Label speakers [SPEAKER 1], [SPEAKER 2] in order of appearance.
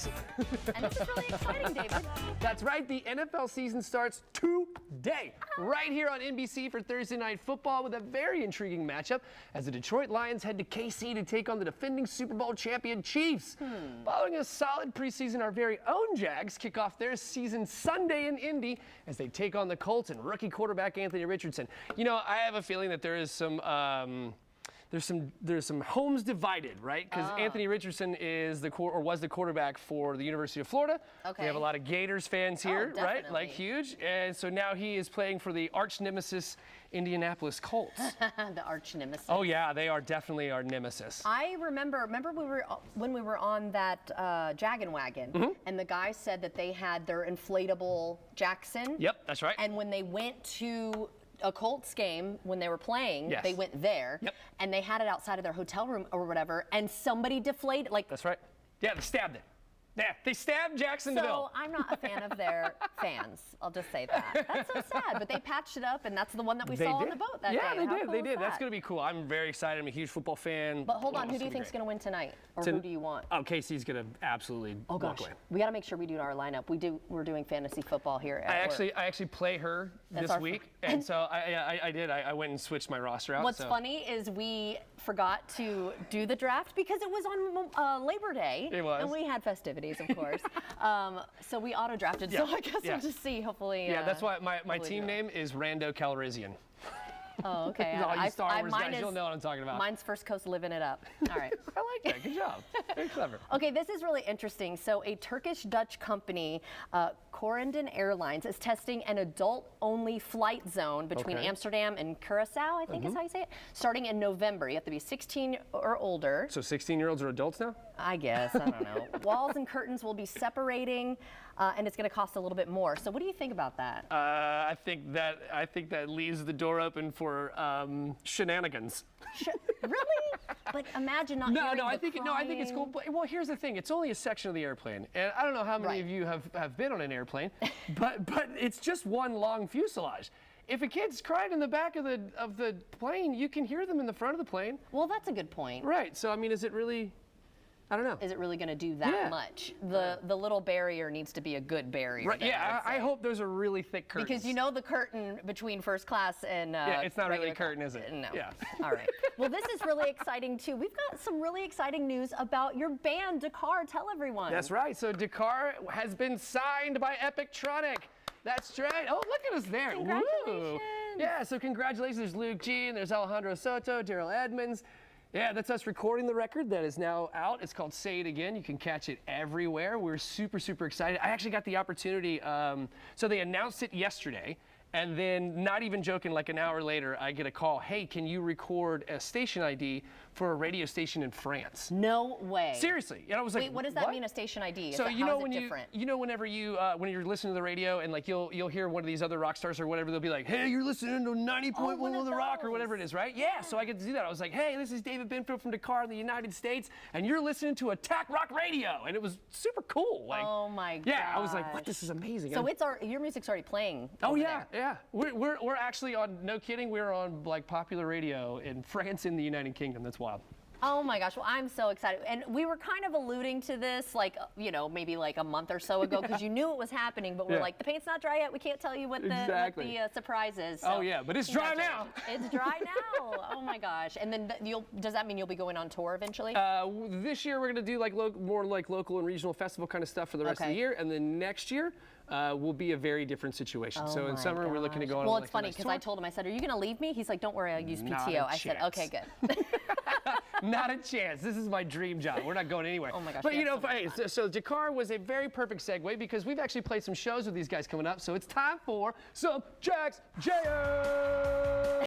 [SPEAKER 1] Yes.
[SPEAKER 2] And this is really exciting, David.
[SPEAKER 1] That's right. The NFL season starts today, right here on NBC for Thursday Night Football with a very intriguing matchup as the Detroit Lions head to KC to take on the defending Super Bowl champion Chiefs. Following a solid preseason, our very own Jags kick off their season Sunday in Indy as they take on the Colts and rookie quarterback Anthony Richardson. You know, I have a feeling that there is some there's some homes divided, right? Because Anthony Richardson is was the quarterback for the University of Florida.
[SPEAKER 2] Okay.
[SPEAKER 1] We have a lot of Gators fans here, right?
[SPEAKER 2] Definitely.
[SPEAKER 1] Like huge. And so now he is playing for the arch nemesis Indianapolis Colts.
[SPEAKER 2] The arch nemesis.
[SPEAKER 1] Oh yeah, they are definitely our nemesis.
[SPEAKER 2] I remember when we were on that Jaggin' Wagon, and the guy said that they had their inflatable Jackson.
[SPEAKER 1] Yep, that's right.
[SPEAKER 2] And when they went to a Colts game, when they were playing,
[SPEAKER 1] Yes.
[SPEAKER 2] they went there, and they had it outside of their hotel room or whatever, and somebody deflated, like.
[SPEAKER 1] That's right. Yeah, they stabbed it. Yeah, they stabbed Jacksonville.
[SPEAKER 2] So I'm not a fan of their fans. I'll just say that. That's so sad. But they patched it up, and that's the one that we saw on the boat that day.
[SPEAKER 1] Yeah, they
[SPEAKER 2] How
[SPEAKER 1] did.
[SPEAKER 2] cool
[SPEAKER 1] They
[SPEAKER 2] is
[SPEAKER 1] did. That's
[SPEAKER 2] that?
[SPEAKER 1] going to be cool. I'm very excited. I'm a huge football fan.
[SPEAKER 2] But hold on, who
[SPEAKER 1] It's
[SPEAKER 2] do you
[SPEAKER 1] gonna be
[SPEAKER 2] think's
[SPEAKER 1] great.
[SPEAKER 2] going to win tonight, or who do you want?
[SPEAKER 1] Oh, Casey's going to absolutely
[SPEAKER 2] Oh
[SPEAKER 1] walk
[SPEAKER 2] gosh,
[SPEAKER 1] away.
[SPEAKER 2] we got to make sure we do our lineup. We're doing fantasy football here at
[SPEAKER 1] I
[SPEAKER 2] work.
[SPEAKER 1] actually play her
[SPEAKER 2] That's
[SPEAKER 1] this
[SPEAKER 2] our
[SPEAKER 1] week, and so I did. I went and switched my roster out.
[SPEAKER 2] What's
[SPEAKER 1] so.
[SPEAKER 2] funny is we forgot to do the draft because it was on Labor Day.
[SPEAKER 1] It was.
[SPEAKER 2] And we had festivities, of course. So we auto-drafted, so I guess we'll just see, hopefully.
[SPEAKER 1] Yeah, that's why my
[SPEAKER 2] hopefully
[SPEAKER 1] team
[SPEAKER 2] do
[SPEAKER 1] name is Rando Calrissian.
[SPEAKER 2] Oh, okay.
[SPEAKER 1] All you Star Wars
[SPEAKER 2] mine
[SPEAKER 1] guys, you'll know what I'm talking about.
[SPEAKER 2] Mine's First Coast living it up. All right.
[SPEAKER 1] I like that. Good job. Very clever.
[SPEAKER 2] Okay, this is really interesting. So a Turkish-Dutch company, Corendon Airlines, is testing an adult-only flight zone between Amsterdam and Curacao, I think is how you say it, starting in November. You have to be 16 or older.
[SPEAKER 1] So 16-year-olds are adults now?
[SPEAKER 2] I guess, I don't know. Walls and curtains will be separating, and it's going to cost a little bit more. So what do you think about that?
[SPEAKER 1] I think that leaves the door open for shenanigans.
[SPEAKER 2] Really? But imagine not hearing
[SPEAKER 1] I
[SPEAKER 2] the
[SPEAKER 1] think it's cool.
[SPEAKER 2] crying.
[SPEAKER 1] But, well, here's the thing: it's only a section of the airplane, and I don't know how many of you have been on an airplane, but it's just one long fuselage. If a kid's crying in the back of the plane, you can hear them in the front of the plane.
[SPEAKER 2] Well, that's a good point.
[SPEAKER 1] Right. So I mean, is it really? I don't know.
[SPEAKER 2] Is it really going to do that much? The little barrier needs to be a good barrier.
[SPEAKER 1] Right.
[SPEAKER 2] Then,
[SPEAKER 1] Yeah. I hope there's a really thick curtain.
[SPEAKER 2] Because you know the curtain between first class and
[SPEAKER 1] yeah, it's not really a
[SPEAKER 2] regular
[SPEAKER 1] curtain,
[SPEAKER 2] class.
[SPEAKER 1] is it?
[SPEAKER 2] No.
[SPEAKER 1] Yeah.
[SPEAKER 2] All right. Well, this is really exciting too. We've got some really exciting news about your band, Dakar. Tell everyone.
[SPEAKER 1] That's right. So Dakar has been signed by Epictronic. That's right. Oh, look at us there.
[SPEAKER 2] Congratulations.
[SPEAKER 1] Woo. Yeah. So congratulations. There's Luke G and there's Alejandro Soto, Daryl Edmonds. Yeah, that's us recording the record that is now out. It's called Say It Again. You can catch it everywhere. We're super, super excited. I actually got the opportunity. So they announced it yesterday. And then, not even joking, like an hour later, I get a call. Hey, can you record a station ID for a radio station in France?
[SPEAKER 2] No way.
[SPEAKER 1] Seriously. And I was like,
[SPEAKER 2] wait, what does that mean, a station ID?
[SPEAKER 1] So you know when
[SPEAKER 2] different?
[SPEAKER 1] whenever you when you're listening to the radio and like you'll hear one of these other rock stars or whatever, they'll be like, hey, you're listening to 90.1 of the Rock or whatever it is, right? Yeah. So I get to do that. I was like, hey, this is David Benfield from Dakar in the United States, and you're listening to Attack Rock Radio, and it was super cool. Like,
[SPEAKER 2] oh my god.
[SPEAKER 1] Yeah, I was like, what? This is amazing.
[SPEAKER 2] So your music's already playing.
[SPEAKER 1] Oh
[SPEAKER 2] over
[SPEAKER 1] yeah,
[SPEAKER 2] there.
[SPEAKER 1] yeah. We're actually on, no kidding, we're on like popular radio in France and the United Kingdom. That's wild.
[SPEAKER 2] Oh my gosh, well, I'm so excited. And we were kind of alluding to this, like, you know, maybe like a month or so ago, because you knew it was happening, but we're like, the paint's not dry yet. We can't tell you what the surprise is. So
[SPEAKER 1] oh yeah, but it's dry now.
[SPEAKER 2] It's dry now. Oh my gosh. And then does that mean you'll be going on tour eventually?
[SPEAKER 1] This year we're going to do like more like local and regional festival kind of stuff for the rest of the year, and then next year will be a very different situation.
[SPEAKER 2] Oh
[SPEAKER 1] so in summer we're looking to go on.
[SPEAKER 2] Well, it's funny because I told him, I said, are you going to leave me? He's like, don't worry, I'll use PTO. I said, okay, good.
[SPEAKER 1] Not a chance. This is my dream job. We're not going anywhere.
[SPEAKER 2] Oh my gosh.
[SPEAKER 1] But you know, so Dakar was a very perfect segue because we've actually played some shows with these guys coming up. So it's time for some Jags Jayers.